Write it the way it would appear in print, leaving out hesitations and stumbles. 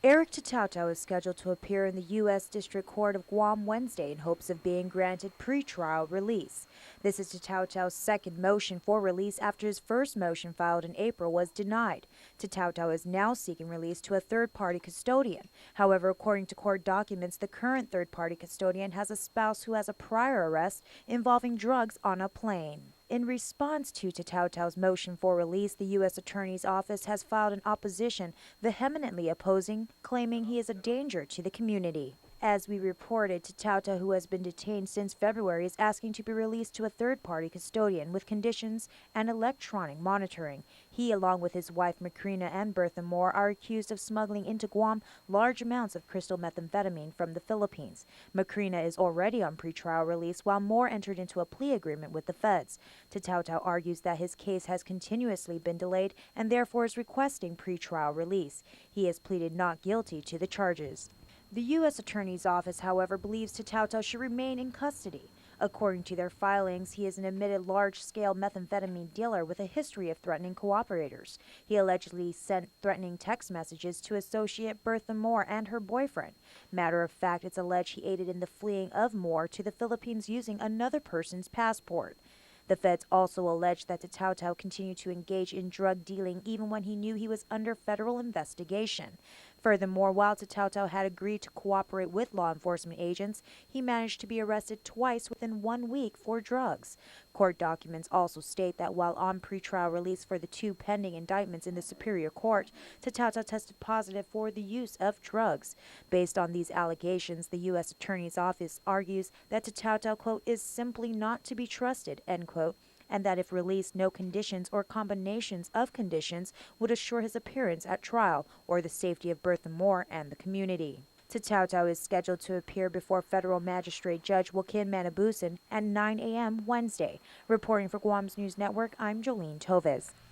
Eric Tedtaotao is scheduled to appear in the U.S. District Court of Guam Wednesday in hopes of being granted pretrial release. This is Tedtaotao's second motion for release after his first motion filed in April was denied. Tedtaotao is now seeking release to a third-party custodian. However, according to court documents, the current third-party custodian has a spouse who has a prior arrest involving drugs on a plane. In response to Tedtaotao's motion for release, the U.S. Attorney's Office has filed an opposition vehemently opposing, claiming he is a danger to the community. As we reported, Tedtaotao, who has been detained since February, is asking to be released to a third-party custodian with conditions and electronic monitoring. He, along with his wife Macrina and Bertha Moore, are accused of smuggling into Guam large amounts of crystal methamphetamine from the Philippines. Macrina is already on pretrial release, while Moore entered into a plea agreement with the feds. Tedtaotao argues that his case has continuously been delayed and therefore is requesting pretrial release. He has pleaded not guilty to the charges. The U.S. Attorney's Office, however, believes Tedtaotao should remain in custody. According to their filings, he is an admitted large-scale methamphetamine dealer with a history of threatening cooperators. He allegedly sent threatening text messages to associate Bertha Moore and her boyfriend. Matter of fact, it's alleged he aided in the fleeing of Moore to the Philippines using another person's passport. The feds also alleged that Tedtaotao continued to engage in drug dealing even when he knew he was under federal investigation. Furthermore, while Tedtaotao had agreed to cooperate with law enforcement agents, he managed to be arrested twice within 1 week for drugs. Court documents also state that while on pretrial release for the two pending indictments in the Superior Court, Tedtaotao tested positive for the use of drugs. Based on these allegations, the U.S. Attorney's Office argues that Tedtaotao, quote, is simply not to be trusted, end quote, and that if released, no conditions or combinations of conditions would assure his appearance at trial or the safety of Bertha Moore and the community. Tedtaotao is scheduled to appear before federal magistrate Judge Joaquin Manabusan at 9 a.m. Wednesday. Reporting for Guam's News Network, I'm Jolene Toves.